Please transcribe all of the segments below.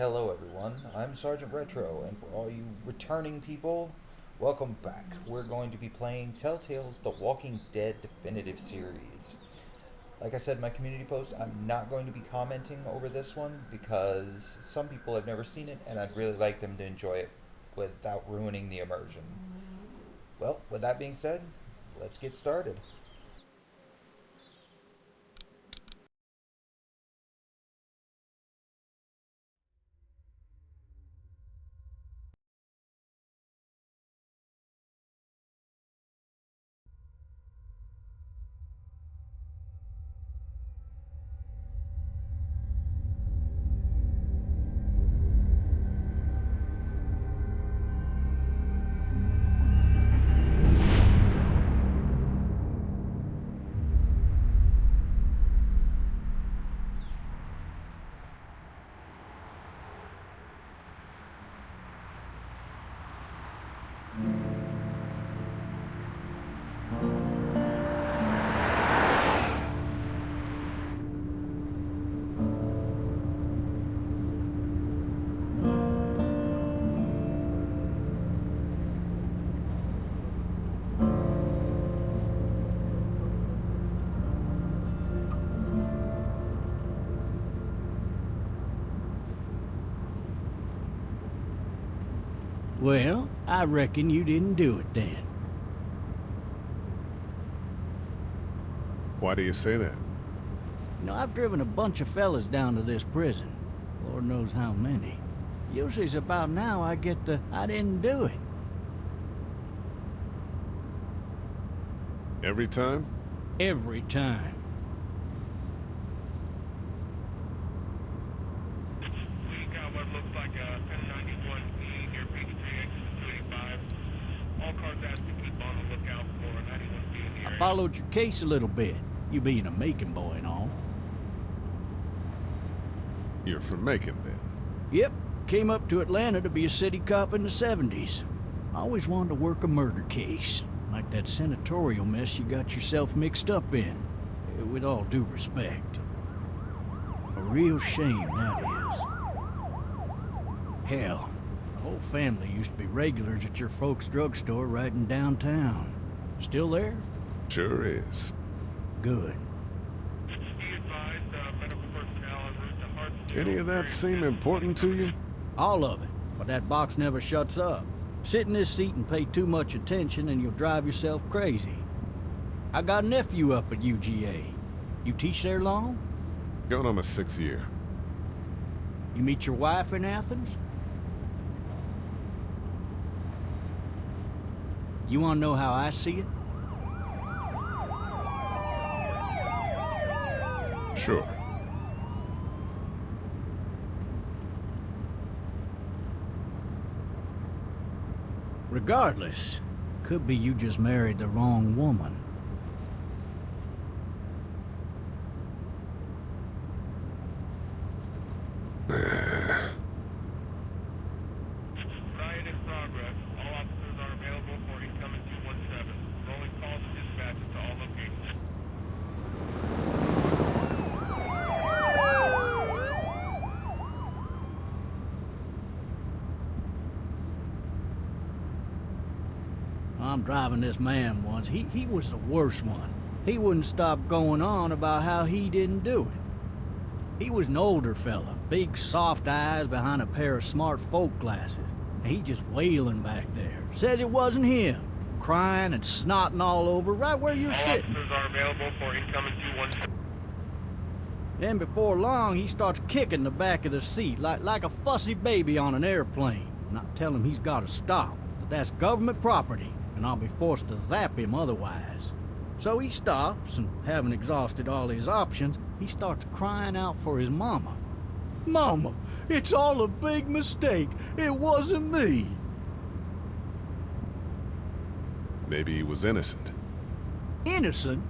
Hello, everyone. I'm Sergeant Retro, and for all you returning people, welcome back. We're going to be playing Telltale's The Walking Dead Definitive Series. Like I said in my community post, I'm not going to be commenting over this one because some people have never seen it, and I'd really like them to enjoy it without ruining the immersion. Well, with that being said, let's get started. Well, I reckon you didn't do it then. Why do you say that? I've driven a bunch of fellas down to this prison. Lord knows how many. Usually it's about now I get the, I didn't do it. Every time? Every time. We got what looks like a 1091E near Peachtree exit 285. All cars asked to keep on the lookout for a 91B in the I area. followed your case a little bit, you being a Macon boy and all. You're from Macon, then? Yep, came up to Atlanta to be a city cop in the 70s. Always wanted to work a murder case, like that senatorial mess you got yourself mixed up in. With all due respect. A real shame, that is. Hell, the whole family used to be regulars at your folks' drugstore right in downtown. Still there? Sure is. Good. Be advised, medical personnel en route to Hartsfield. Any of that seem important to you? All of it, but that box never shuts up. Sit in this seat and pay too much attention and you'll drive yourself crazy. I got a nephew up at UGA. You teach there long? Going on my 6th year. You meet your wife in Athens? You wanna know how I see it? Sure. Regardless, could be you just married the wrong woman. Riot in progress. All officers are available for incoming 217. Rolling calls and dispatches to all locations. I'm driving this man once. He was the worst one. He wouldn't stop going on about how he didn't do it. He was an older fella, big soft eyes behind a pair of smart folk glasses. And he just wailing back there. Says it wasn't him. Crying and snotting all over right where you're All sitting. officers are available for incoming 217. Then before long, he starts kicking the back of the seat like a fussy baby on an airplane. And I tell him he's got to stop, that that's government property, and I'll be forced to zap him otherwise. So he stops, and having exhausted all his options, he starts crying out for his mama. Mama, it's all a big mistake. It wasn't me. Maybe he was innocent. Innocent?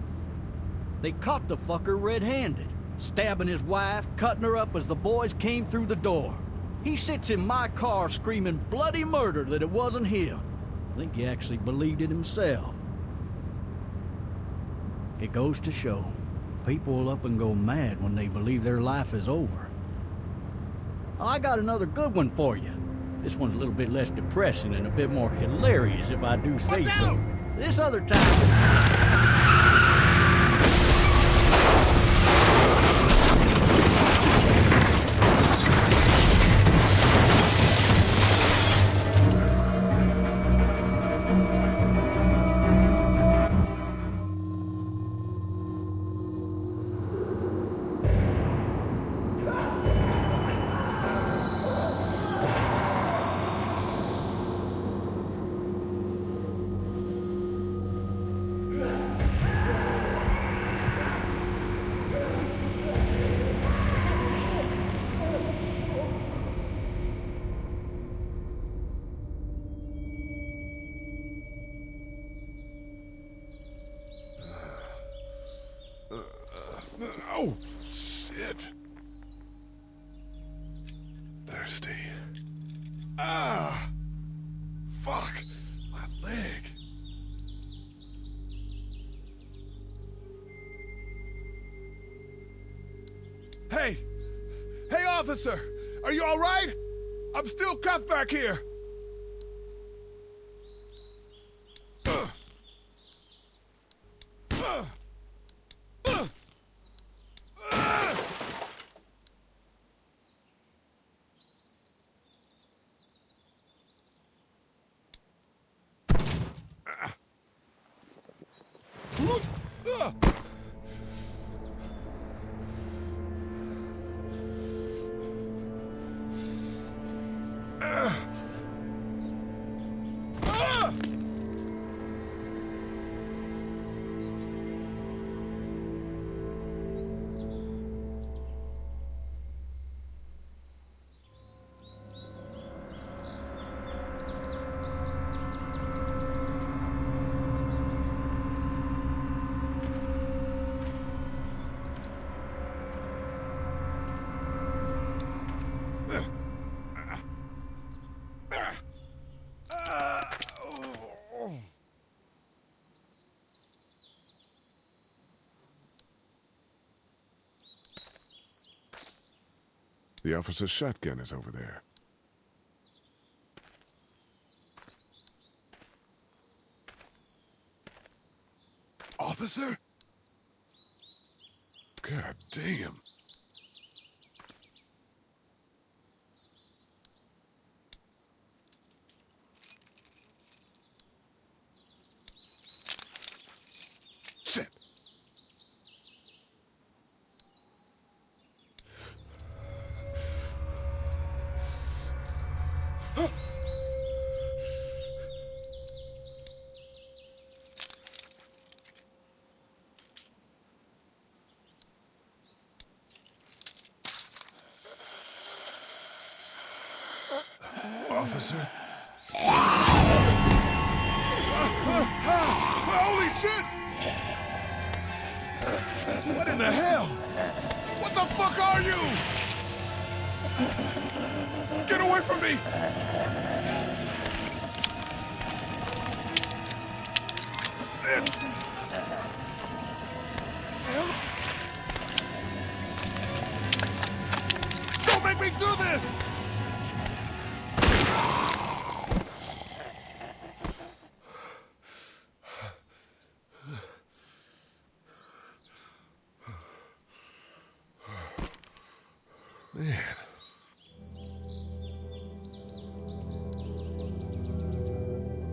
They caught the fucker red-handed, stabbing his wife, cutting her up as the boys came through the door. He sits in my car screaming bloody murder that it wasn't him. I think he actually believed it himself. It goes to show, people will up and go mad when they believe their life is over. Oh, I got another good one for you. This one's a little bit less depressing and a bit more hilarious, if I do say so. This other time... Oh, shit. Thirsty. Ah! Fuck! My leg. Hey! Hey, officer! Are you all right? I'm still cuffed back here. The officer's shotgun is over there. Officer? God damn. Shit. Officer? Holy shit! What in the hell? What the fuck are you? Get away from me! Shit! Don't make me do this! Man.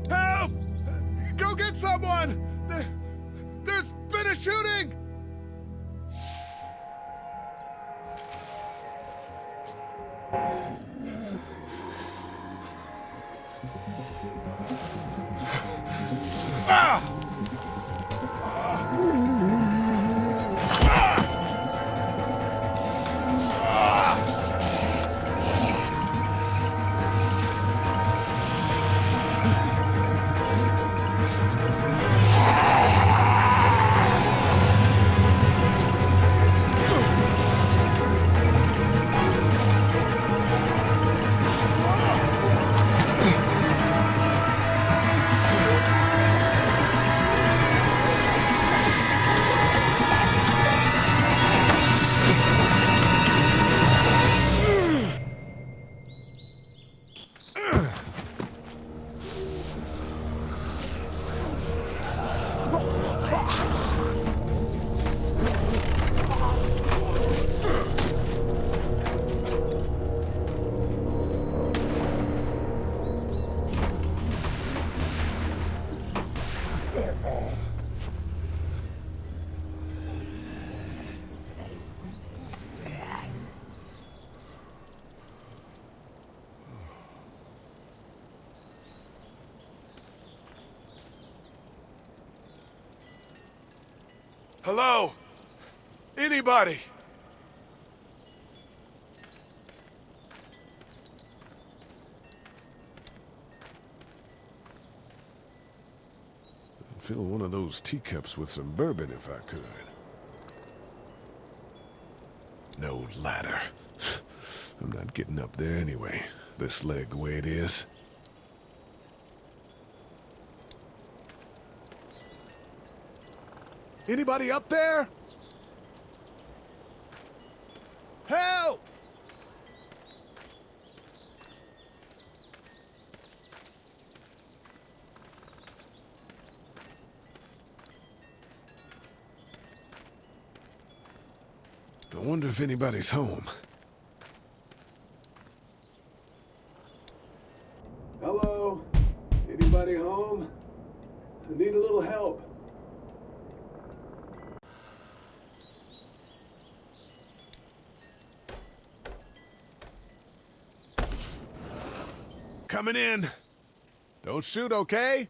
Help! Go get someone! There's been a shooting! Ah! Hello? Anybody? I'd fill one of those teacups with some bourbon if I could. No ladder. I'm not getting up there anyway, this leg the way it is. Anybody up there? Help! I wonder if anybody's home. Hello? Anybody home? I need a little help. Coming in. Don't shoot, okay?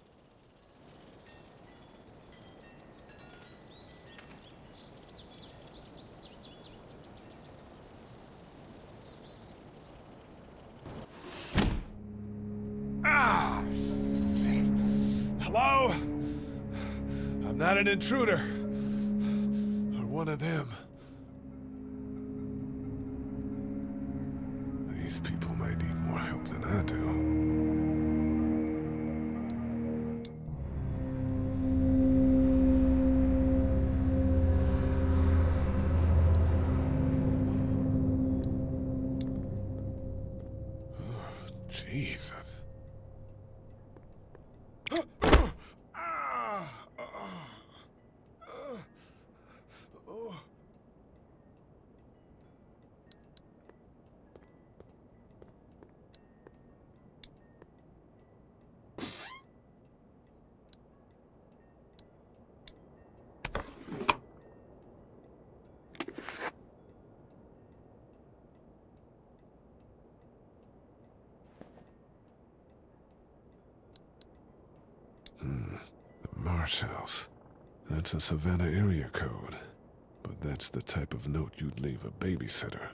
Ah, shit. Hello? I'm not an intruder. Or one of them. These people might need more help than I do. Jesus. The Marsh House. That's a Savannah area code. But that's the type of note you'd leave a babysitter.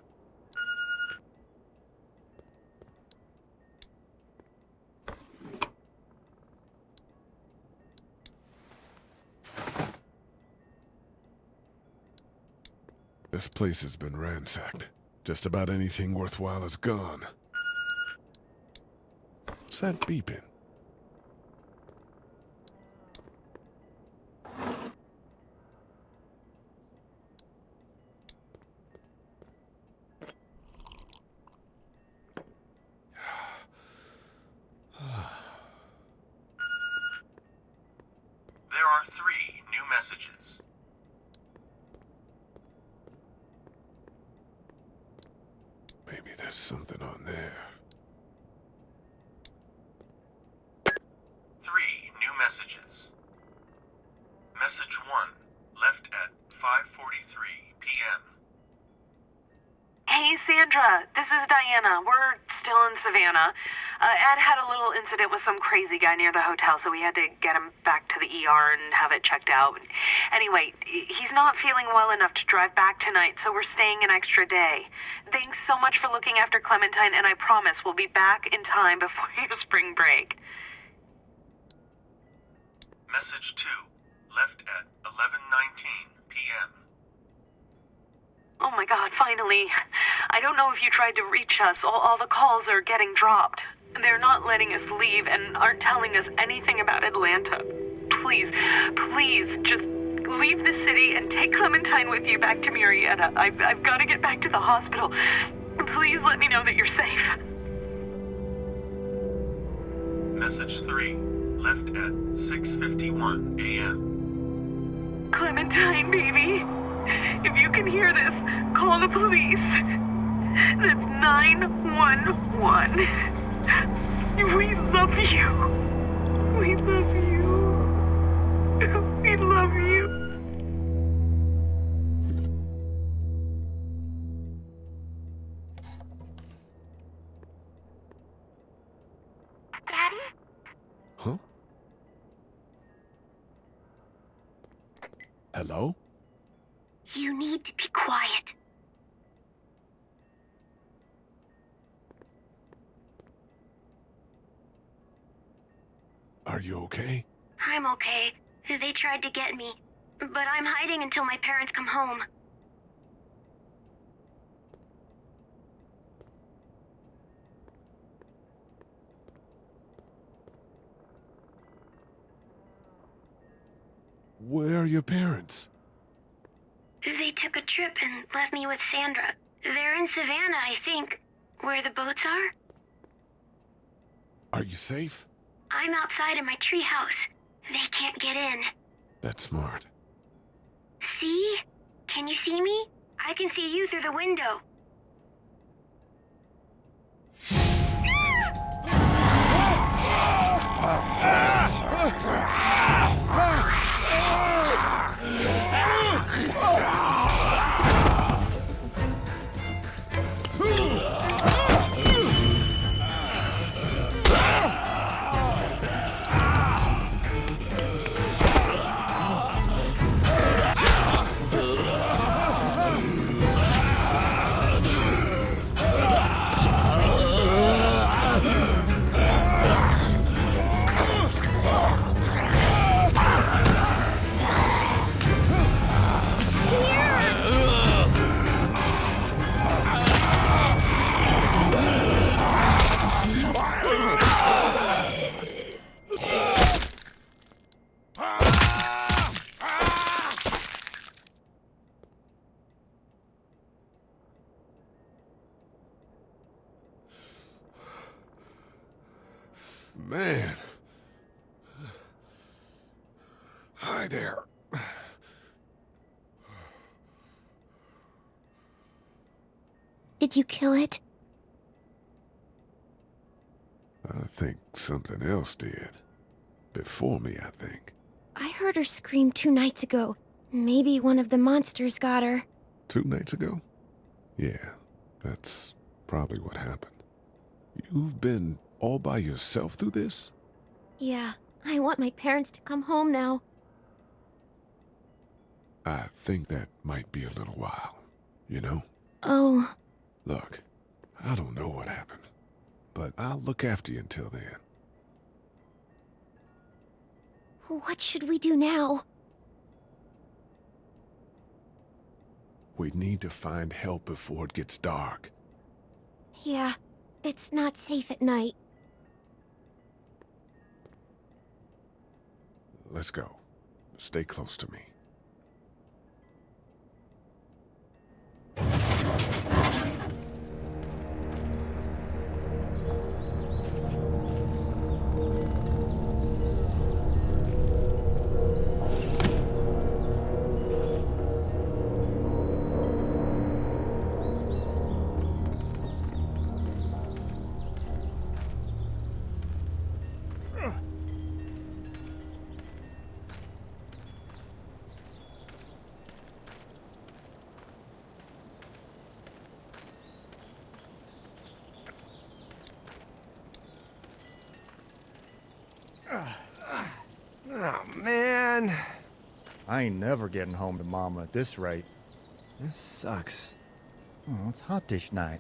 This place has been ransacked. Just about anything worthwhile is gone. What's that beeping? There are 3 new messages. Maybe there's something on there. 3 new messages. Message 1, left at 5:43 p.m. Hey, Sandra, this is Diana. We're still in Savannah. Ed had a little incident with some crazy guy near the hotel, so we had to get him back to the ER and have it checked out. Anyway, he's not feeling well enough to drive back tonight, so we're staying an extra day. Thanks so much for looking after Clementine, and I promise we'll be back in time before your spring break. Message 2, left at 11:19 p.m. Oh my God, finally. I don't know if you tried to reach us. All the calls are getting dropped. They're not letting us leave and aren't telling us anything about Atlanta. Please, please, just leave the city and take Clementine with you back to Murrieta. I've got to get back to the hospital. Please let me know that you're safe. Message 3, left at 6:51 a.m. Clementine, baby. If you can hear this, call the police. That's 911. We love you. We love you. We love you. Daddy? Huh? Hello? You need to be quiet. Are you okay? I'm okay. They tried to get me, but I'm hiding until my parents come home. Where are your parents? They took a trip and left me with Sandra. They're in Savannah, I think, where the boats are. Are you safe? I'm outside in my treehouse. They can't get in. That's smart. See? Can you see me? I can see you through the window. Man. Hi there. Did you kill it? I think something else did. Before me, I think. I heard her scream 2 nights ago. Maybe one of the monsters got her. 2 nights ago? Yeah, that's probably what happened. You've been all by yourself through this? Yeah, I want my parents to come home now. I think that might be a little while, you know? Oh. Look, I don't know what happened, but I'll look after you until then. What should we do now? We need to find help before it gets dark. Yeah, it's not safe at night. Let's go. Stay close to me. Oh, man. I ain't never getting home to Mama at this rate. This sucks. Oh, it's hot dish night.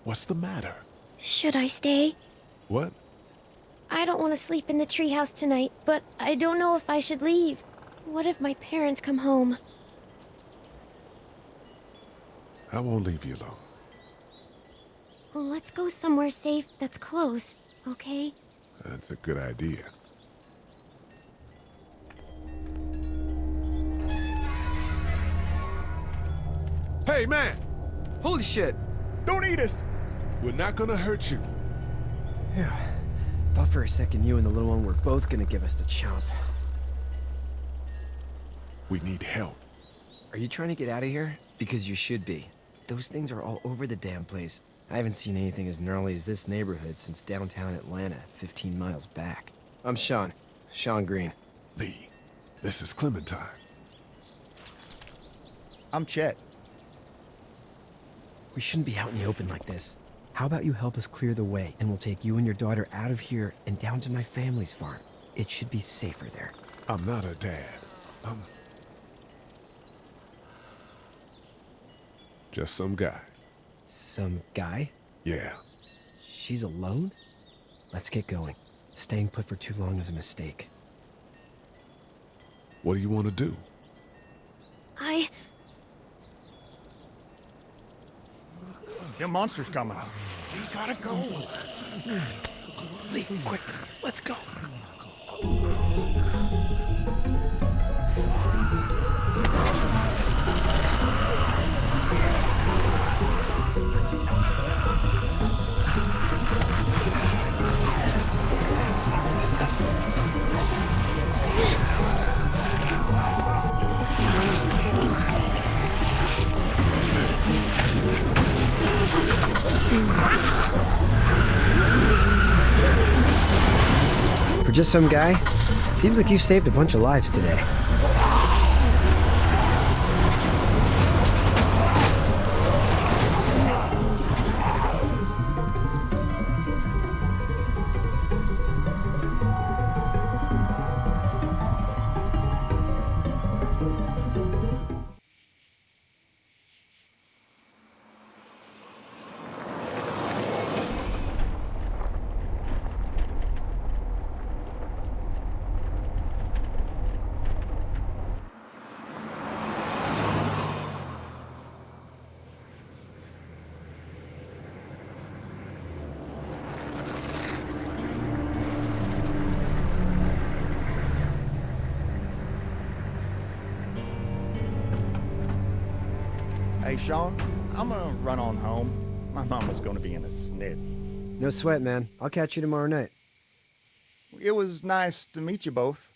What's the matter? Should I stay? What? I don't want to sleep in the treehouse tonight, but I don't know if I should leave. What if my parents come home? I won't leave you alone. Let's go somewhere safe that's close, okay? That's a good idea. Hey, man! Holy shit! Don't eat us! We're not gonna hurt you. Yeah. Thought for a second you and the little one were both gonna give us the chomp. We need help. Are you trying to get out of here? Because you should be. Those things are all over the damn place. I haven't seen anything as gnarly as this neighborhood since downtown Atlanta, 15 miles back. I'm Sean. Sean Green. Lee, this is Clementine. I'm Chet. We shouldn't be out in the open like this. How about you help us clear the way, and we'll take you and your daughter out of here and down to my family's farm. It should be safer there. I'm not a dad. I'm just some guy. Some guy? Yeah. She's alone? Let's get going. Staying put for too long is a mistake. What do you want to do? Your monster's coming. We gotta go. Lee, quick, let's go. For just some guy, it seems like you've saved a bunch of lives today. Hey, Sean, I'm gonna run on home. My mama's gonna be in a snit. No sweat, man. I'll catch you tomorrow night. It was nice to meet you both.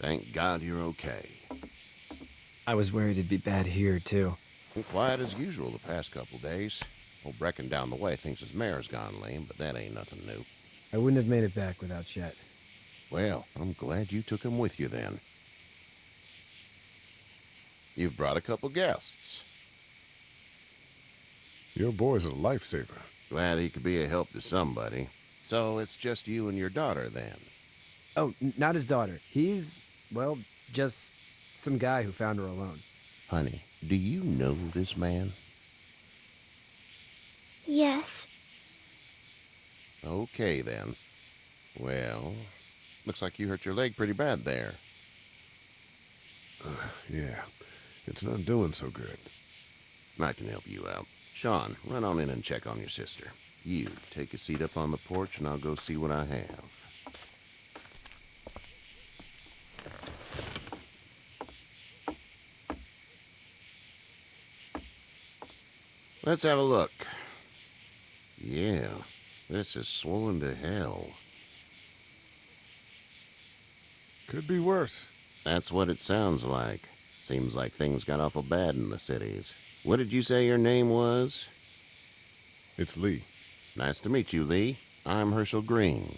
Thank God you're okay. I was worried it'd be bad here, too. Been quiet as usual the past couple days. Old Brecken down the way thinks his mare's gone lame, but that ain't nothing new. I wouldn't have made it back without Chet. Well, I'm glad you took him with you then. You've brought a couple guests. Your boy's a lifesaver. Glad he could be a help to somebody. So it's just you and your daughter then? Oh, not his daughter. He's, well, just some guy who found her alone. Honey, do you know this man? Yes. Okay, then. Well, looks like you hurt your leg pretty bad there. Yeah, it's not doing so good. I can help you out. Sean, run on in and check on your sister. You, take a seat up on the porch and I'll go see what I have. Let's have a look. Yeah, this is swollen to hell. Could be worse. That's what it sounds like. Seems like things got awful bad in the cities. What did you say your name was? It's Lee. Nice to meet you, Lee. I'm Herschel Green.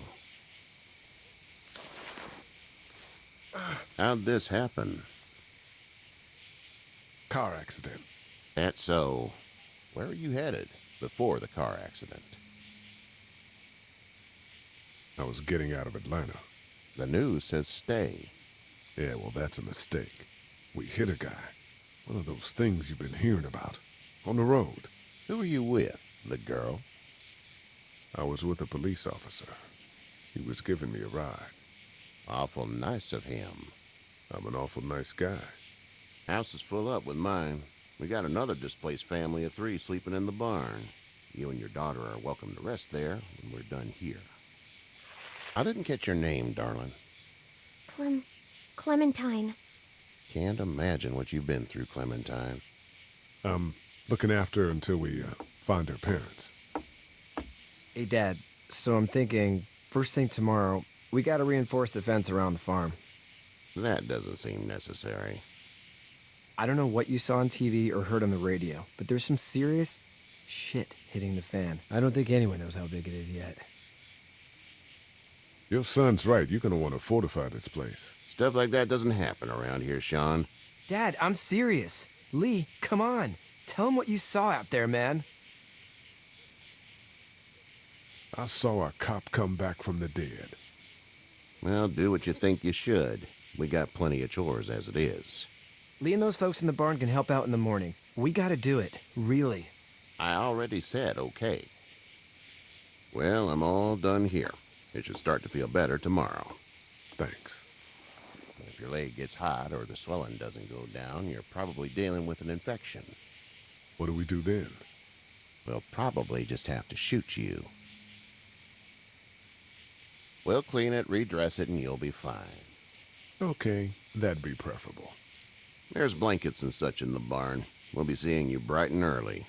How'd this happen? Car accident. That's so. Where were you headed before the car accident? I was getting out of Atlanta. The news says stay. Yeah, well, that's a mistake. We hit a guy. One of those things you've been hearing about. On the road. Who were you with? The girl? I was with a police officer. He was giving me a ride. Awful nice of him. I'm an awful nice guy. House is full up with mine. We got another displaced family of 3 sleeping in the barn. You and your daughter are welcome to rest there when we're done here. I didn't catch your name, darling. Clementine. Can't imagine what you've been through, Clementine. I'm looking after her until we find her parents. Hey, Dad, so I'm thinking, first thing tomorrow, we gotta reinforce the fence around the farm. That doesn't seem necessary. I don't know what you saw on TV or heard on the radio, but there's some serious shit hitting the fan. I don't think anyone knows how big it is yet. Your son's right. You're gonna want to fortify this place. It's Stuff like that doesn't happen around here, Sean. Dad, I'm serious. Lee, come on. Tell him what you saw out there, man. I saw a cop come back from the dead. Well, do what you think you should. We got plenty of chores as it is. Lee and those folks in the barn can help out in the morning. We gotta do it, really. I already said okay. Well, I'm all done here. It should start to feel better tomorrow. Thanks. If your leg gets hot or the swelling doesn't go down, you're probably dealing with an infection. What do we do then? We'll probably just have to shoot you. We'll clean it, redress it, and you'll be fine. Okay, that'd be preferable. There's blankets and such in the barn. We'll be seeing you bright and early.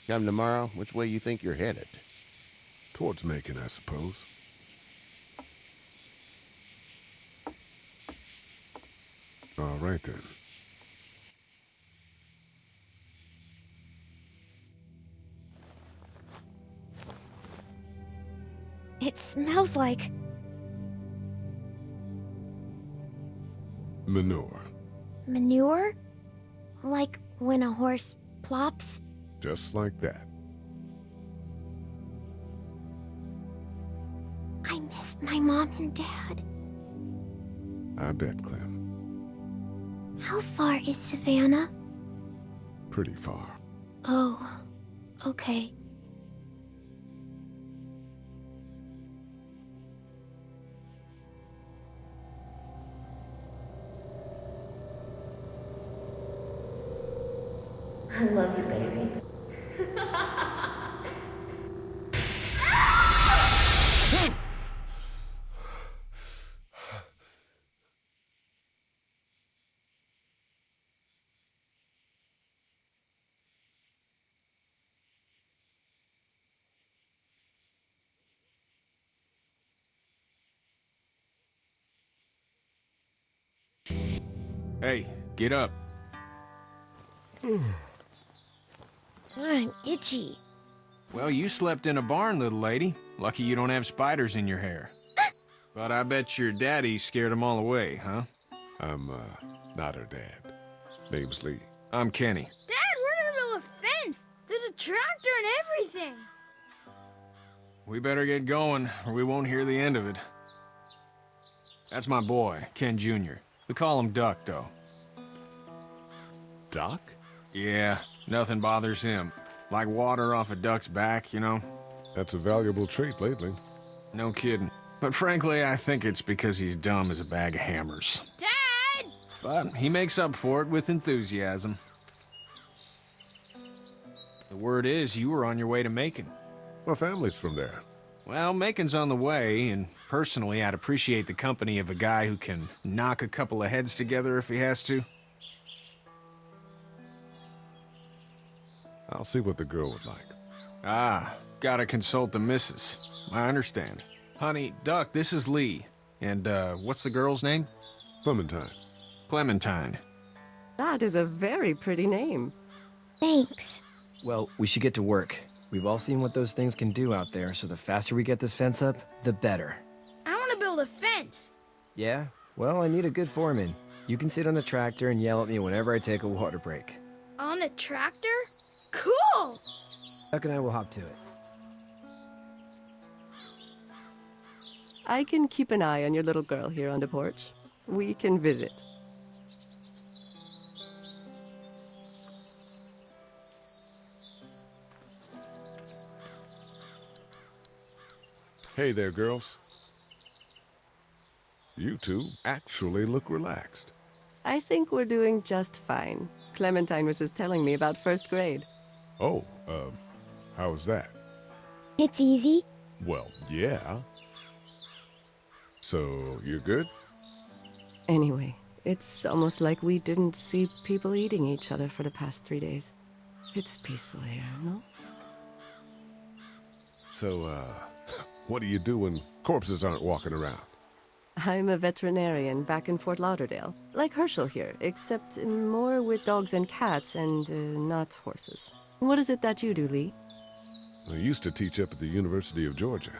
Come tomorrow, which way you think you're headed? Towards Macon, I suppose. All right, then. It smells like... Manure. manure? Like when a horse plops? Just like that. I missed my mom and dad. I bet, Clem. How far is Savannah? Pretty far. Oh, okay. I love you, baby. Hey, get up. I'm itchy. Well, you slept in a barn, little lady. Lucky you don't have spiders in your hair. But I bet your daddy scared them all away, huh? I'm, not her dad. Name's Lee. I'm Kenny. Dad, we're in the middle of a fence. There's a tractor and everything. We better get going, or we won't hear the end of it. That's my boy, Ken Jr. We call him Duck, though. Duck? Yeah, nothing bothers him. Like water off a duck's back, you know? That's a valuable trait lately. No kidding. But frankly, I think it's because he's dumb as a bag of hammers. Dad! But he makes up for it with enthusiasm. The word is you were on your way to Macon. My family's from there. Well, Macon's on the way, and personally, I'd appreciate the company of a guy who can knock a couple of heads together if he has to. I'll see what the girl would like. Ah, gotta consult the missus. I understand. Honey, Duck, this is Lee. And, what's the girl's name? Clementine. Clementine. That is a very pretty name. Thanks. Well, we should get to work. We've all seen what those things can do out there, so the faster we get this fence up, the better. I want to build a fence. Yeah? Well, I need a good foreman. You can sit on the tractor and yell at me whenever I take a water break. On a tractor? Cool! Duck and I will hop to it. I can keep an eye on your little girl here on the porch. We can visit. Hey there, girls. You two actually look relaxed. I think we're doing just fine. Clementine was just telling me about first grade. Oh, how was that? It's easy. Well, yeah. So, you're good? Anyway, it's almost like we didn't see people eating each other for the past 3 days. It's peaceful here, no? So, what do you do when corpses aren't walking around? I'm a veterinarian back in Fort Lauderdale. Like Herschel here, except more with dogs and cats and not horses. What is it that you do, Lee? I used to teach up at the University of Georgia.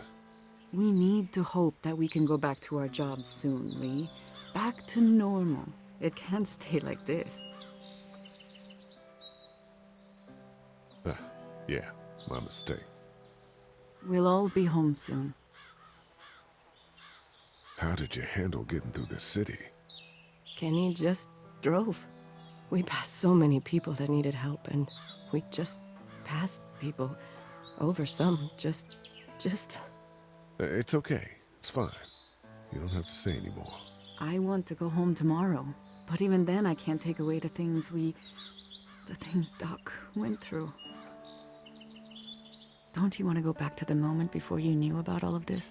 We need to hope that we can go back to our jobs soon, Lee. back to normal. It can't stay like this. Yeah, my mistake. We'll all be home soon. How did you handle getting through the city? Kenny just drove. We passed so many people that needed help, and we just passed people over some. Just... It's okay. It's fine. You don't have to say anymore. I want to go home tomorrow. But even then, I can't take away the things Doc went through. Don't you want to go back to the moment before you knew about all of this?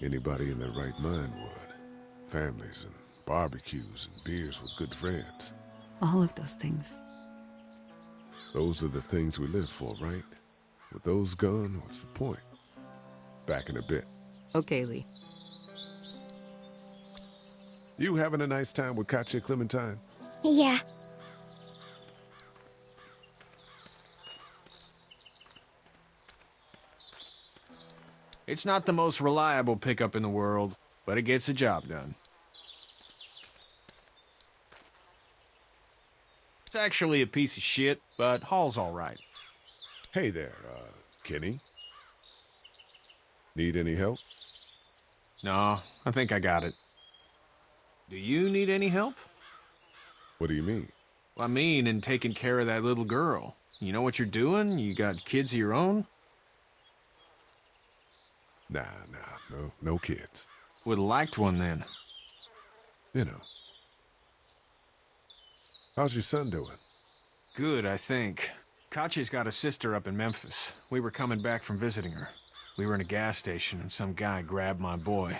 Anybody in their right mind would. Families and barbecues and beers with good friends. All of those things. Those are the things we live for, right? With those gone, what's the point? Back in a bit. Okay, Lee. You having a nice time with Katya, Clementine? Yeah. It's not the most reliable pickup in the world, but it gets the job done. It's actually a piece of shit, but Hall's all right. Hey there, Kenny. Need any help? No, I think I got it. Do you need any help? What do you mean? Well, I mean in taking care of that little girl. You know what you're doing? You got kids of your own? Nah, no kids. Would've liked one then. You know. How's your son doing? Good, I think. Katya's got a sister up in Memphis. We were coming back from visiting her. We were in a gas station and some guy grabbed my boy.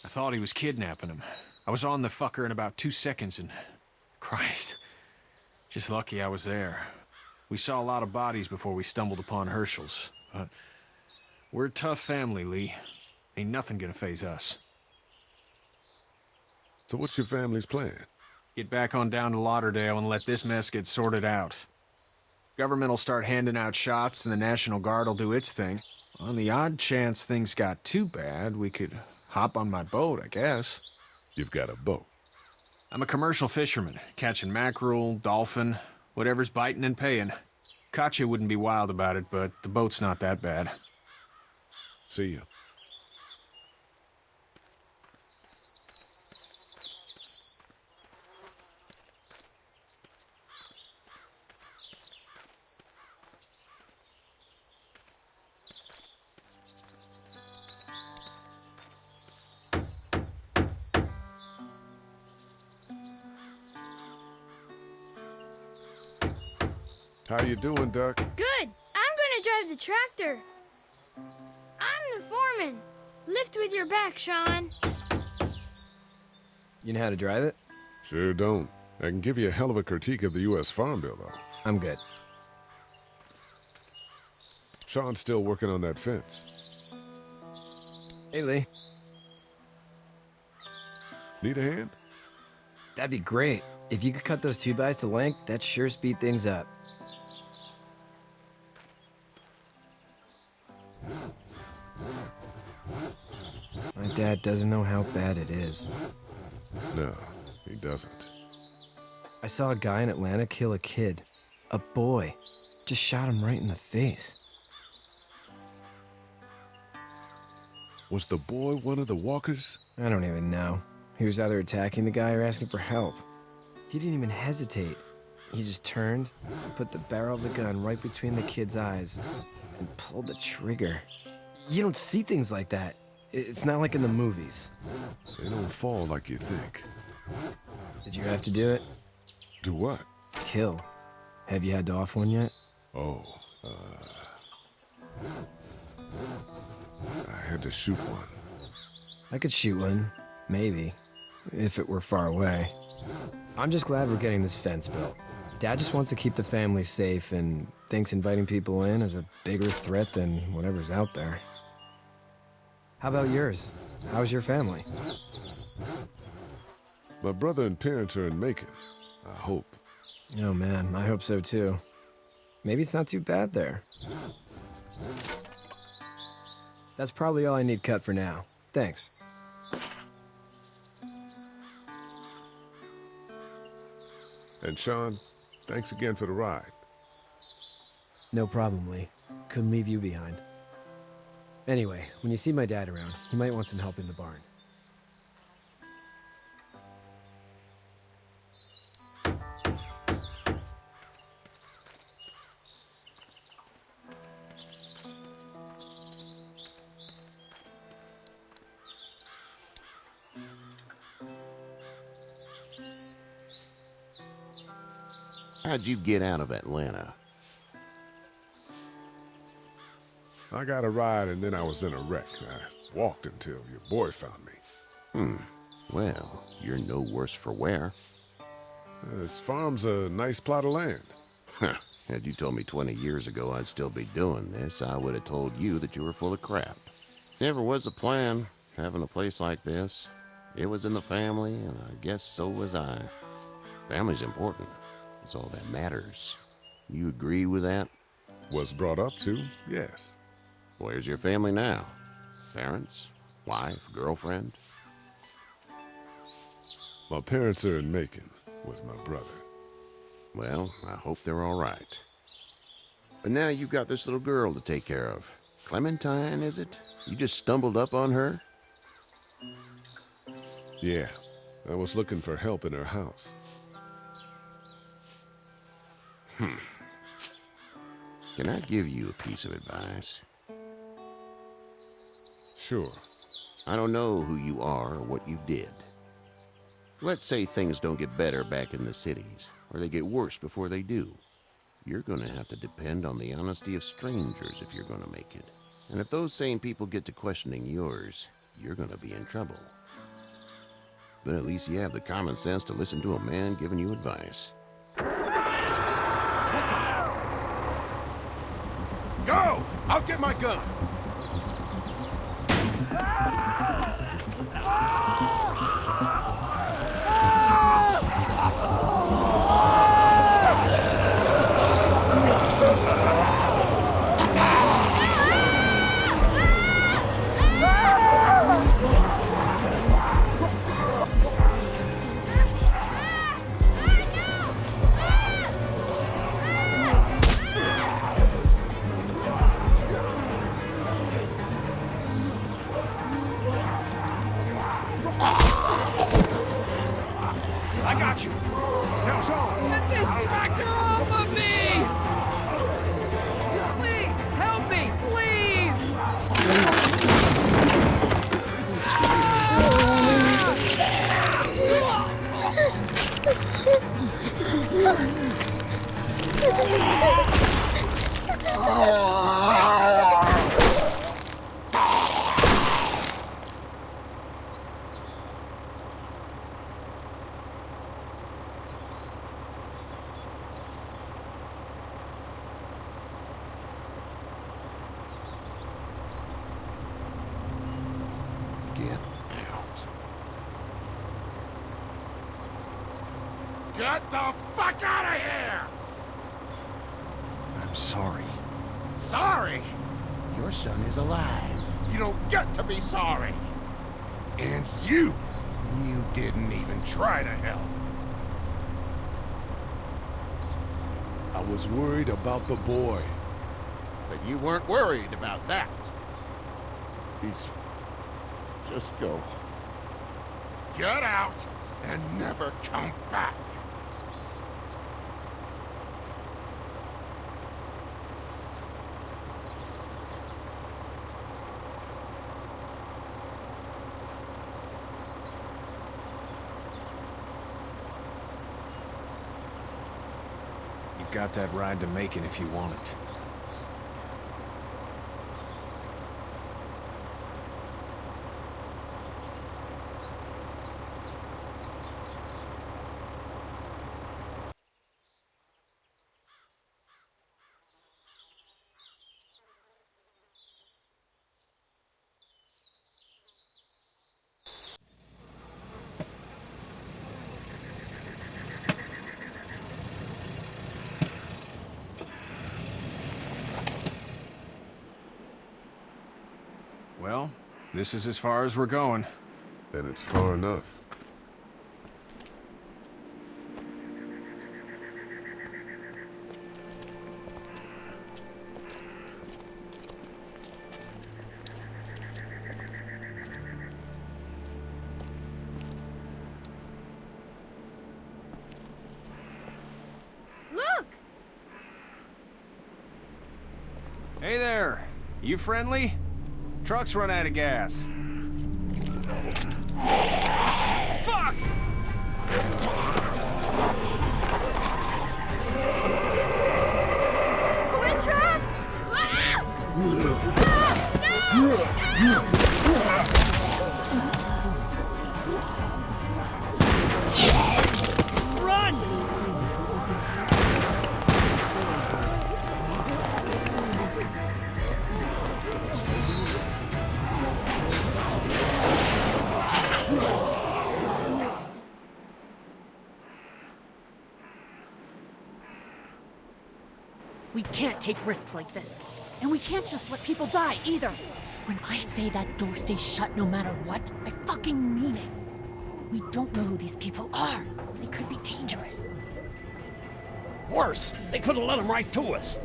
I thought he was kidnapping him. I was on the fucker in about 2 seconds and... Christ. Just lucky I was there. We saw a lot of bodies before we stumbled upon Herschel's, but... We're a tough family, Lee. Ain't nothing gonna faze us. So what's your family's plan? Get back on down to Lauderdale and let this mess get sorted out. Government will start handing out shots and the National Guard will do its thing. On the odd chance things got too bad, we could hop on my boat, I guess. You've got a boat? I'm a commercial fisherman, catching mackerel, dolphin, whatever's biting and paying. Katya wouldn't be wild about it, but the boat's not that bad. See you. How you doing, Duck? Good. I'm gonna drive the tractor. I'm the foreman. Lift with your back, Sean. You know how to drive it? Sure don't. I can give you a hell of a critique of the U.S. Farm Bill, though. I'm good. Sean's still working on that fence. Hey, Lee. Need a hand? That'd be great. If you could cut those 2x to length, that'd sure speed things up. My dad doesn't know how bad it is. No, he doesn't. I saw a guy in Atlanta kill a kid. A boy. Just shot him right in the face. Was the boy one of the walkers? I don't even know. He was either attacking the guy or asking for help. He didn't even hesitate. He just turned, put the barrel of the gun right between the kid's eyes, and pulled the trigger. You don't see things like that. It's not like in the movies. They don't fall like you think. Did you have to do it? Do what? Kill. Have you had to off one yet? Oh, I had to shoot one. I could shoot one, maybe, if it were far away. I'm just glad we're getting this fence built. Dad just wants to keep the family safe and thinks inviting people in is a bigger threat than whatever's out there. How about yours? How's your family? My brother and parents are in Macon. I hope. Oh man, I hope so too. Maybe it's not too bad there. That's probably all I need cut for now. Thanks. And Sean, thanks again for the ride. No problem, Lee. Couldn't leave you behind. Anyway, when you see my dad around, he might want some help in the barn. How'd you get out of Atlanta? I got a ride and then I was in a wreck. I walked until your boy found me. Well, you're no worse for wear. This farm's a nice plot of land. Had you told me 20 years ago I'd still be doing this, I would have told you that you were full of crap. Never was a plan, having a place like this. It was in the family, and I guess so was I. Family's important. It's all that matters. You agree with that? Was brought up to, yes. Where's your family now? Parents? Wife? Girlfriend? My parents are in Macon with my brother. Well, I hope they're all right. But now you've got this little girl to take care of. Clementine, is it? You just stumbled up on her? Yeah, I was looking for help in her house. Can I give you a piece of advice? Sure. I don't know who you are or what you did. Let's say things don't get better back in the cities, or they get worse before they do. You're gonna have to depend on the honesty of strangers if you're gonna make it. And if those same people get to questioning yours, you're gonna be in trouble. But at least you have the common sense to listen to a man giving you advice. Go! I'll get my gun! I got you. Now, Sean. Get this tractor off of me! Lee, help me, please! Get out. Get the fuck out of here! I'm sorry. Sorry? Your son is alive. You don't get to be sorry. And you didn't even try to help. I was worried about the boy. But you weren't worried about that. He's... just go. Get out and never come back. You've got that ride to Macon if you want it. Well, this is as far as we're going. And it's far enough. Look! Hey there! You friendly? Truck's run out of gas. Fuck! We're trapped! Run! We can't take risks like this. And we can't just let people die, either. When I say that door stays shut no matter what, I fucking mean it. We don't know who these people are. They could be dangerous. Worse, they could have let them right to us.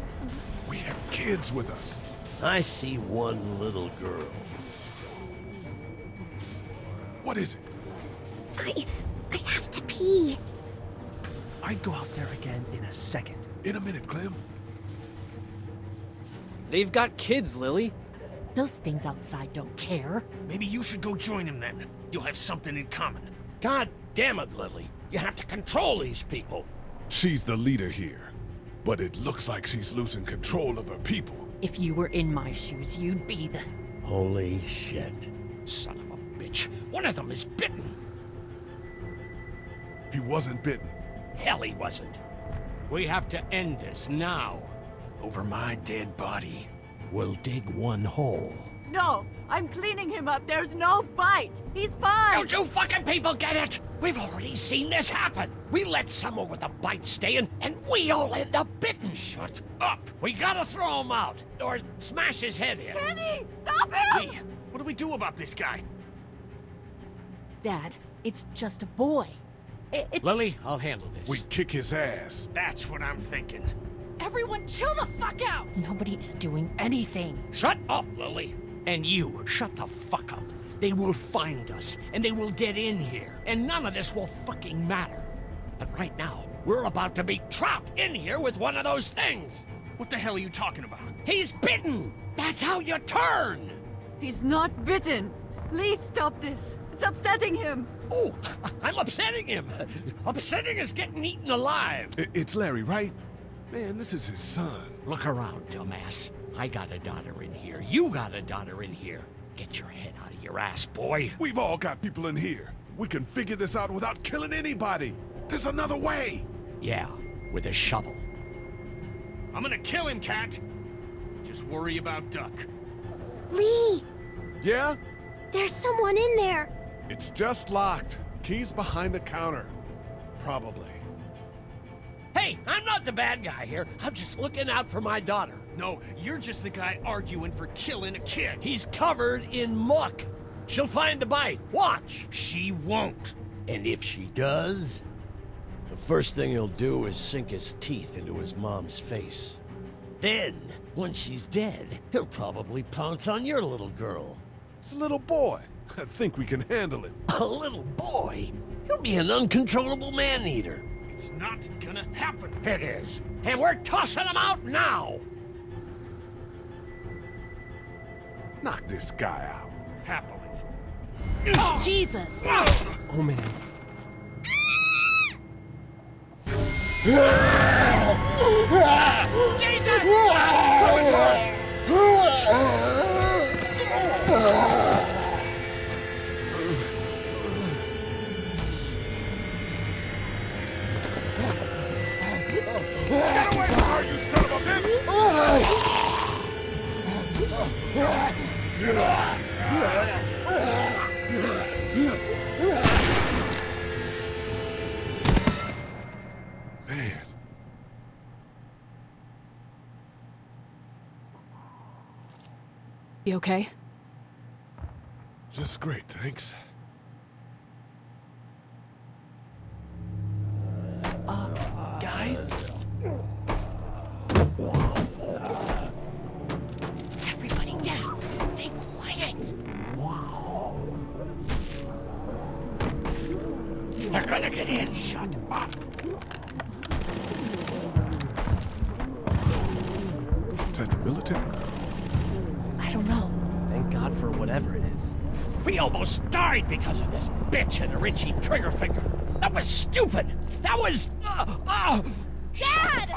We have kids with us. I see one little girl. What is it? I have to pee. I'd go out there again in a second. In a minute, Clem. They've got kids, Lily. Those things outside don't care. Maybe you should go join them then. You'll have something in common. God damn it, Lily. You have to control these people. She's the leader here. But it looks like she's losing control of her people. If you were in my shoes, you'd be the... Holy shit. Son of a bitch. One of them is bitten. He wasn't bitten. Hell, he wasn't. We have to end this now. Over my dead body. We'll dig one hole. No, I'm cleaning him up. There's no bite. He's fine. Don't you fucking people get it? We've already seen this happen. We let someone with a bite stay in, and we all end up bitten. Shut up. We gotta throw him out, or smash his head in. Kenny, stop him! Lee, what do we do about this guy? Dad, it's just a boy. It's... Lily, I'll handle this. We kick his ass. That's what I'm thinking. Everyone chill the fuck out! Nobody is doing anything. Shut up, Lily. And you, shut the fuck up. They will find us, and they will get in here, and none of this will fucking matter. But right now, we're about to be trapped in here with one of those things. What the hell are you talking about? He's bitten! That's how you turn! He's not bitten. Lee, stop this. It's upsetting him. Oh, I'm upsetting him. Upsetting is getting eaten alive. It's Larry, right? Man, this is his son. Look around, dumbass. I got a daughter in here. You got a daughter in here. Get your head out of your ass, boy. We've all got people in here. We can figure this out without killing anybody. There's another way. Yeah, with a shovel. I'm gonna kill him, Cat. Just worry about Duck. Lee! Yeah? There's someone in there. It's just locked. Key's behind the counter. Probably. Hey, I'm not the bad guy here. I'm just looking out for my daughter. No, you're just the guy arguing for killing a kid. He's covered in muck. She'll find the bite. Watch. She won't. And if she does, the first thing he'll do is sink his teeth into his mom's face. Then, once she's dead, he'll probably pounce on your little girl. It's a little boy. I think we can handle him. A little boy? He'll be an uncontrollable man-eater. It's not gonna happen. It is. And we're tossing him out now. Knock this guy out. Happily. Jesus! Oh, man. Jesus! Get away from her, you son of a bitch! Man. You okay? Just great, thanks. Guys? Everybody down. Stay quiet. They're gonna get in. Shut up. Is that the military? I don't know. Thank God for whatever it is. We almost died because of this bitch and her itchy trigger finger. That was stupid. That was... Dad!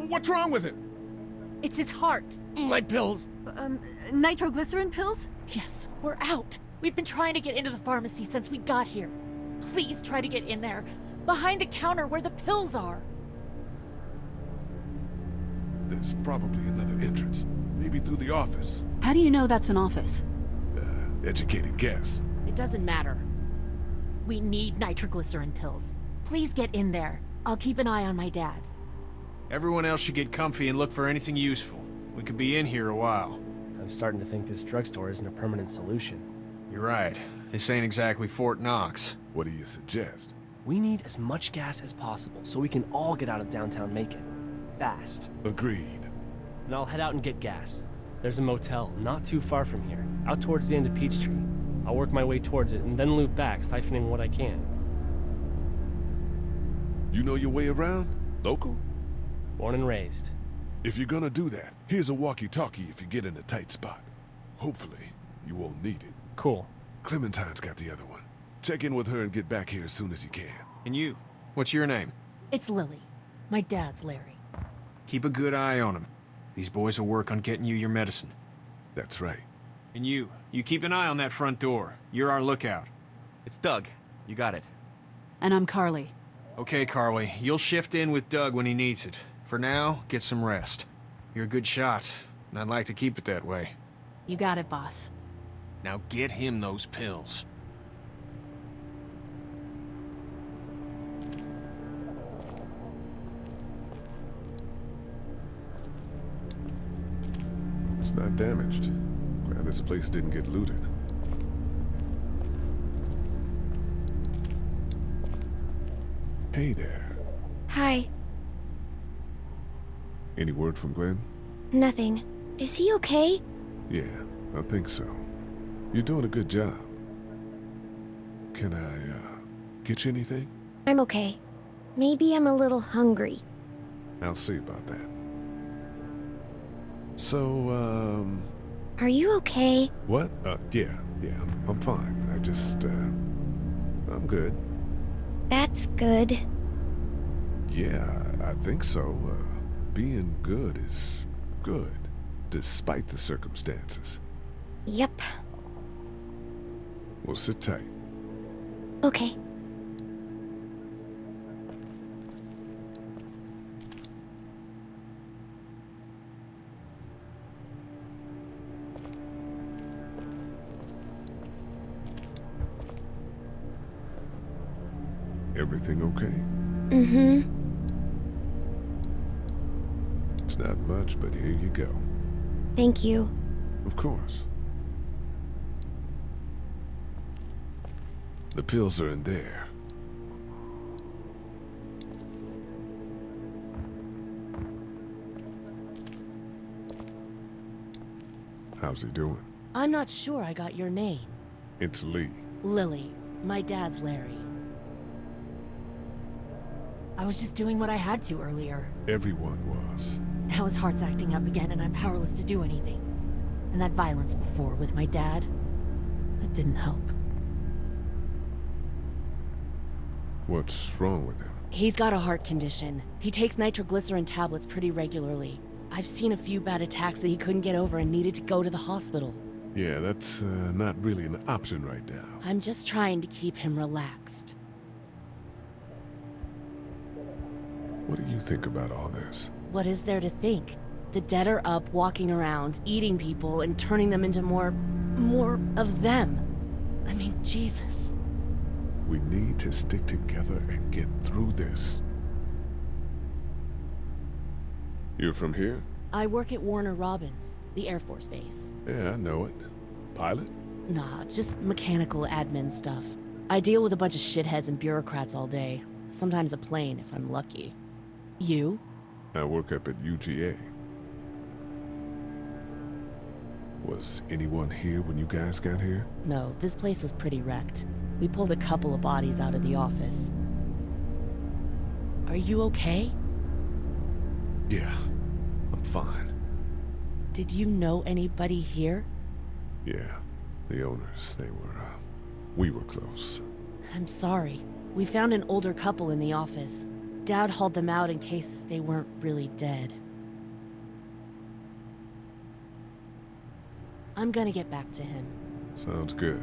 What's wrong with it? It's his heart. My pills. Nitroglycerin pills? Yes, we're out. We've been trying to get into the pharmacy since we got here. Please try to get in there. Behind the counter where the pills are. There's probably another entrance. Maybe through the office. How do you know that's an office? Educated guess. It doesn't matter. We need nitroglycerin pills. Please get in there. I'll keep an eye on my dad. Everyone else should get comfy and look for anything useful. We could be in here a while. I'm starting to think this drugstore isn't a permanent solution. You're right. This ain't exactly Fort Knox. What do you suggest? We need as much gas as possible so we can all get out of downtown Macon. Fast. Agreed. And I'll head out and get gas. There's a motel not too far from here, out towards the end of Peachtree. I'll work my way towards it and then loop back, siphoning what I can. You know your way around? Local? Born and raised. If you're gonna do that, here's a walkie-talkie if you get in a tight spot. Hopefully, you won't need it. Cool. Clementine's got the other one. Check in with her and get back here as soon as you can. And you? What's your name? It's Lily. My dad's Larry. Keep a good eye on him. These boys will work on getting you your medicine. That's right. And you keep an eye on that front door. You're our lookout. It's Doug. You got it. And I'm Carly. Okay, Carly. You'll shift in with Doug when he needs it. For now, get some rest. You're a good shot, and I'd like to keep it that way. You got it, boss. Now get him those pills. It's not damaged. Glad this place didn't get looted. Hey there. Hi. Any word from Glenn? Nothing. Is he okay? Yeah, I think so. You're doing a good job. Can I, get you anything? I'm okay. Maybe I'm a little hungry. I'll see about that. So, Are you okay? What? Yeah, I'm fine. I just, I'm good. That's good. Yeah, I think so. Being good is good, despite the circumstances. Yep. Well, sit tight. Okay. Everything okay? Mm-hmm. It's not much, but here you go. Thank you. Of course. The pills are in there. How's he doing? I'm not sure I got your name. It's Lee. Lily. My dad's Larry. I was just doing what I had to earlier. Everyone was. Now his heart's acting up again and I'm powerless to do anything. And that violence before with my dad, that didn't help. What's wrong with him? He's got a heart condition. He takes nitroglycerin tablets pretty regularly. I've seen a few bad attacks that he couldn't get over and needed to go to the hospital. Yeah, that's not really an option right now. I'm just trying to keep him relaxed. What do you think about all this? What is there to think? The dead are up, walking around, eating people, and turning them into more of them. I mean, Jesus. We need to stick together and get through this. You're from here? I work at Warner Robins, the Air Force Base. Yeah, I know it. Pilot? Nah, just mechanical admin stuff. I deal with a bunch of shitheads and bureaucrats all day. Sometimes a plane, if I'm lucky. You? I work up at UGA. Was anyone here when you guys got here? No, this place was pretty wrecked. We pulled a couple of bodies out of the office. Are you okay? Yeah, I'm fine. Did you know anybody here? Yeah, the owners, we were close. I'm sorry. We found an older couple in the office. Dad hauled them out in case they weren't really dead. I'm gonna get back to him. Sounds good.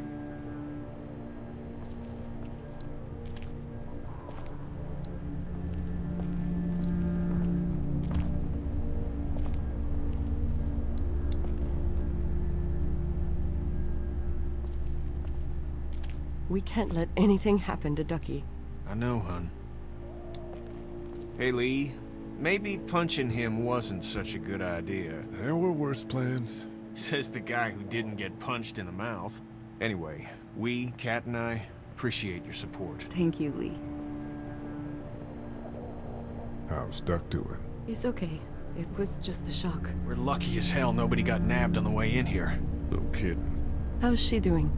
We can't let anything happen to Ducky. I know, hun. Hey, Lee. Maybe punching him wasn't such a good idea. There were worse plans. Says the guy who didn't get punched in the mouth. Anyway, we, Kat and I, appreciate your support. Thank you, Lee. How's Duck doing? He's okay. It was just a shock. We're lucky as hell nobody got nabbed on the way in here. No kidding. How's she doing?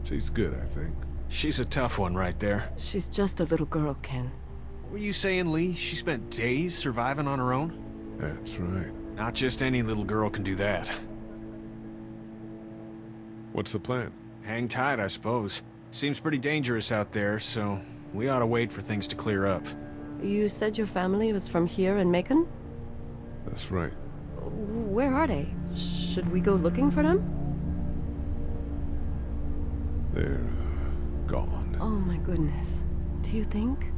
She's good, I think. She's a tough one right there. She's just a little girl, Ken. Were you saying, Lee, she spent days surviving on her own? That's right. Not just any little girl can do that. What's the plan? Hang tight, I suppose. Seems pretty dangerous out there, so we ought to wait for things to clear up. You said your family was from here in Macon? That's right. Where are they? Should we go looking for them? They're gone. Oh my goodness. Do you think?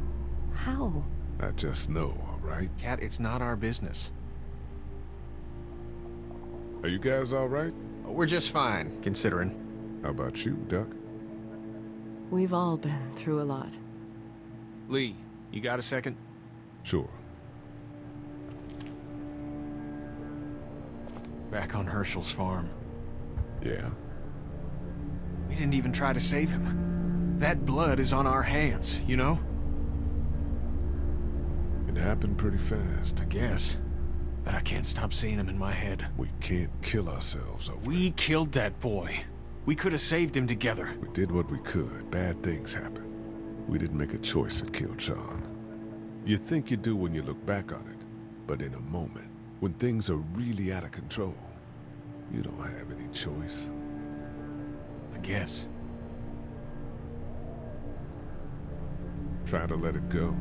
How? I just know, all right? Kat, it's not our business. Are you guys all right? We're just fine, considering. How about you, Duck? We've all been through a lot. Lee, you got a second? Sure. Back on Herschel's farm. Yeah? We didn't even try to save him. That blood is on our hands, you know? It happened pretty fast. I guess. But I can't stop seeing him in my head. We can't kill ourselves over We killed that boy. We could have saved him together. We did what we could. Bad things happen. We didn't make a choice that killed Sean. You think you do when you look back on it. But in a moment, when things are really out of control, you don't have any choice. I guess. Try to let it go.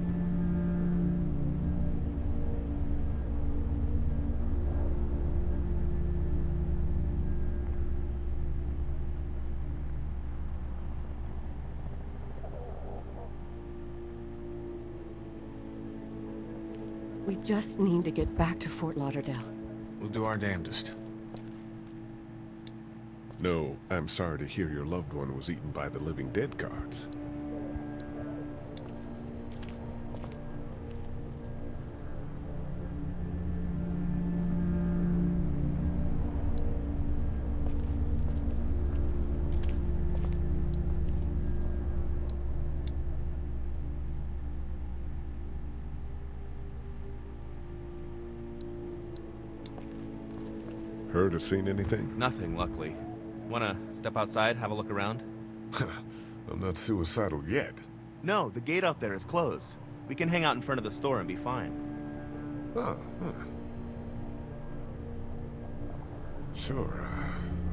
We just need to get back to Fort Lauderdale. We'll do our damnedest. No, I'm sorry to hear your loved one was eaten by the living dead guards. Heard or seen anything? Nothing, luckily. Wanna step outside, have a look around? I'm not suicidal yet. No, the gate out there is closed. We can hang out in front of the store and be fine. Oh, huh. Sure,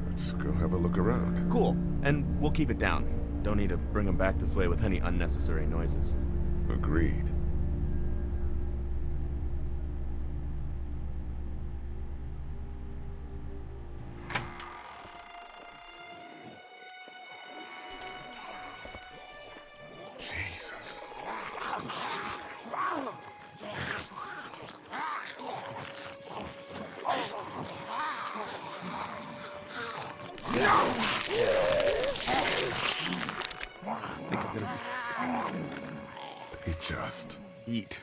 let's go have a look around. Cool, and we'll keep it down. Don't need to bring them back this way with any unnecessary noises. Agreed. just eat.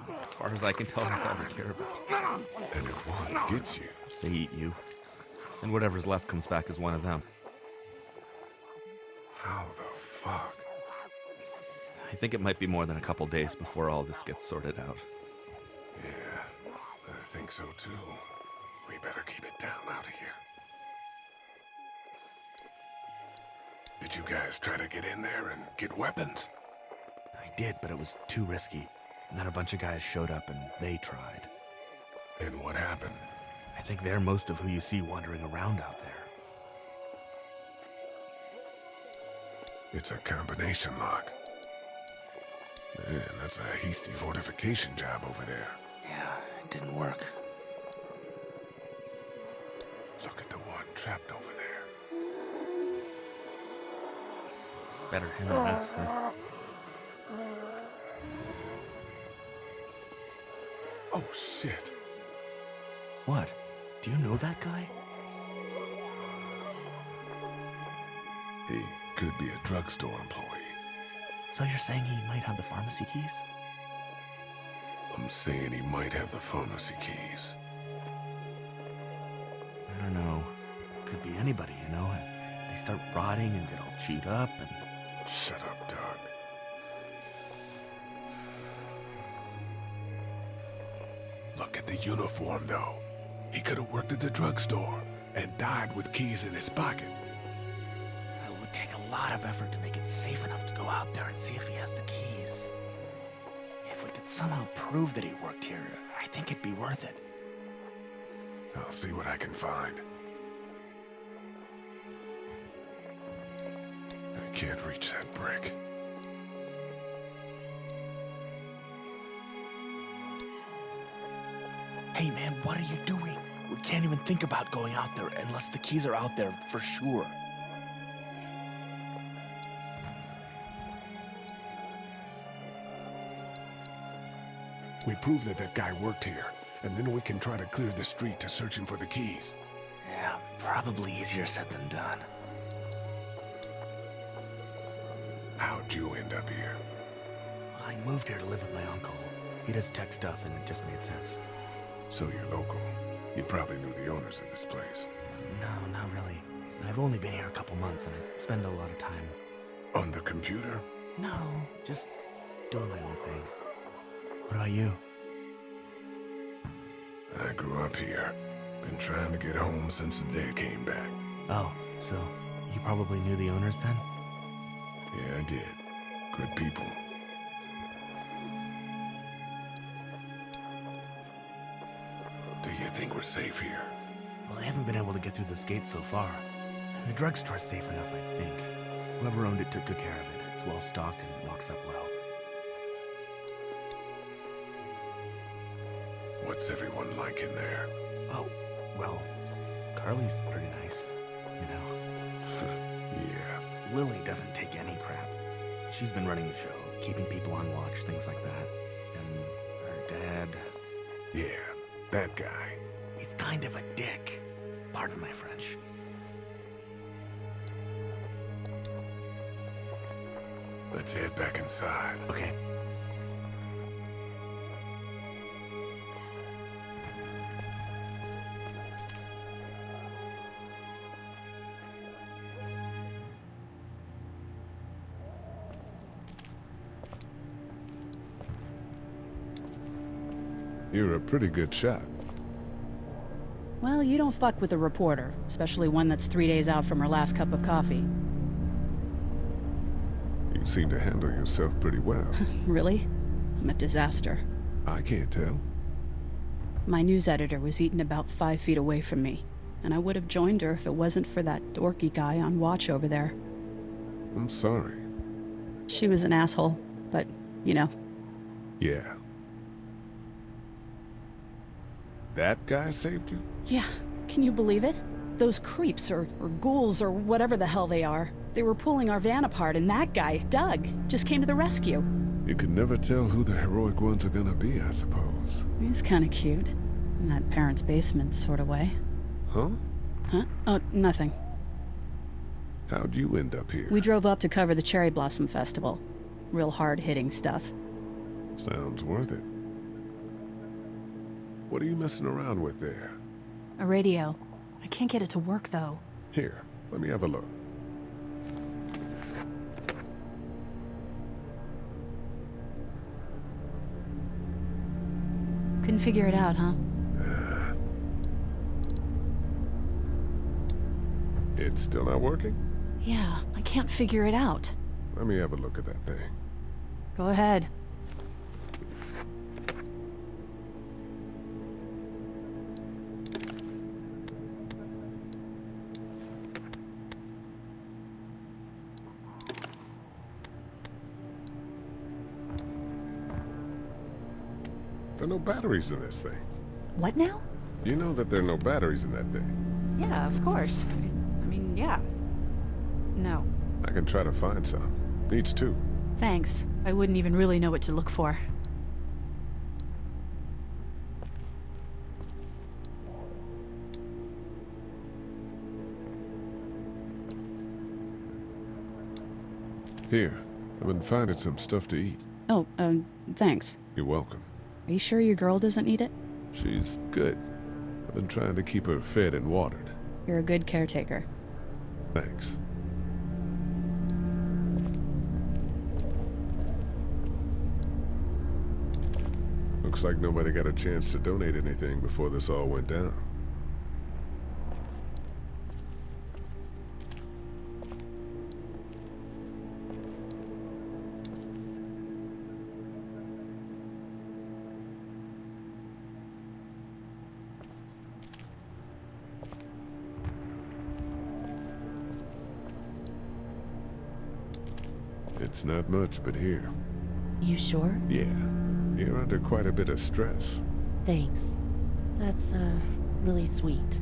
As far as I can tell, that's all they care about. And if one gets you, they eat you. And whatever's left comes back as one of them. How the fuck? I think it might be more than a couple days before all this gets sorted out. Yeah, I think so too. We better keep it down out of here. Did you guys try to get in there and get weapons? I did, but it was too risky. And then a bunch of guys showed up and they tried. And what happened? I think they're most of who you see wandering around out there. It's a combination lock. Man, that's a hasty fortification job over there. Yeah, it didn't work. Look at the one trapped over there. Better him than us, huh? Oh, shit. What? Do you know that guy? He could be a drugstore employee. So you're saying he might have the pharmacy keys? I'm saying he might have the pharmacy keys. I don't know. Could be anybody, you know? They start rotting and get all chewed up and... Shut up, Doug. Look at the uniform, though. He could have worked at the drugstore and died with keys in his pocket. It would take a lot of effort to make it safe enough to go out there and see if he has the keys. If we could somehow prove that he worked here, I think it'd be worth it. I'll see what I can find. I can't reach that brick. Hey man, what are you doing? We can't even think about going out there unless the keys are out there for sure. We prove that guy worked here, and then we can try to clear the street to search him for the keys. Yeah, probably easier said than done. How'd you end up here? Well, I moved here to live with my uncle. He does tech stuff and it just made sense. So you're local. You probably knew the owners of this place. No, not really. I've only been here a couple months and I spend a lot of time... On the computer? No, just doing my own thing. What about you? I grew up here. Been trying to get home since the dad came back. Oh, so you probably knew the owners then? Yeah, I did. Good people. Do you think we're safe here? Well, I haven't been able to get through this gate so far. And the drugstore's safe enough, I think. Whoever owned it took good care of it. It's well stocked and locks up well. What's everyone like in there? Oh, well, Carly's pretty nice, you know. Yeah. Lily doesn't take any crap. She's been running the show, keeping people on watch, things like that. And her dad... Yeah, that guy. He's kind of a dick. Pardon my French. Let's head back inside. Okay. You're a pretty good shot. Well, you don't fuck with a reporter, especially one that's 3 days out from her last cup of coffee. You seem to handle yourself pretty well. Really? I'm a disaster. I can't tell. My news editor was eaten about 5 feet away from me, and I would have joined her if it wasn't for that dorky guy on watch over there. I'm sorry. She was an asshole, but, you know. Yeah. That guy saved you? Yeah, can you believe it? Those creeps, or ghouls, or whatever the hell they are. They were pulling our van apart, and that guy, Doug, just came to the rescue. You can never tell who the heroic ones are gonna be, I suppose. He's kinda cute. In that parents' basement sort of way. Huh? Huh? Oh, nothing. How'd you end up here? We drove up to cover the Cherry Blossom Festival. Real hard-hitting stuff. Sounds worth it. What are you messing around with there? A radio. I can't get it to work, though. Here, let me have a look. Couldn't figure it out, huh? It's still not working? Yeah, I can't figure it out. Let me have a look at that thing. Go ahead. There are no batteries in this thing. What now? You know that there are no batteries in that thing. Yeah, of course. I mean, yeah. No. I can try to find some. Needs two. Thanks. I wouldn't even really know what to look for. Here, I've been finding some stuff to eat. Oh, thanks. You're welcome. Are you sure your girl doesn't need it? She's good. I've been trying to keep her fed and watered. You're a good caretaker. Thanks. Looks like nobody got a chance to donate anything before this all went down. It's not much, but here. You sure? Yeah. You're under quite a bit of stress. Thanks. That's, really sweet.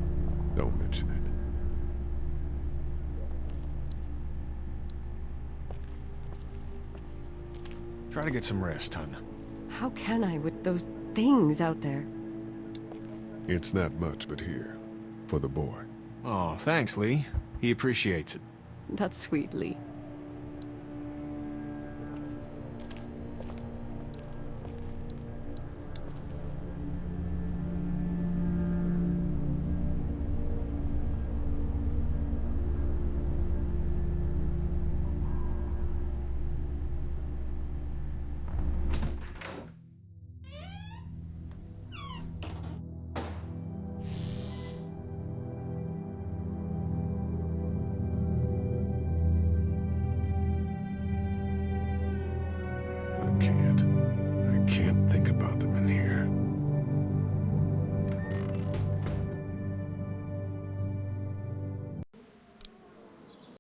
Don't mention it. Try to get some rest, hon. How can I with those things out there? It's not much, but here. For the boy. Oh, thanks, Lee. He appreciates it. That's sweet, Lee. I can't think about them in here.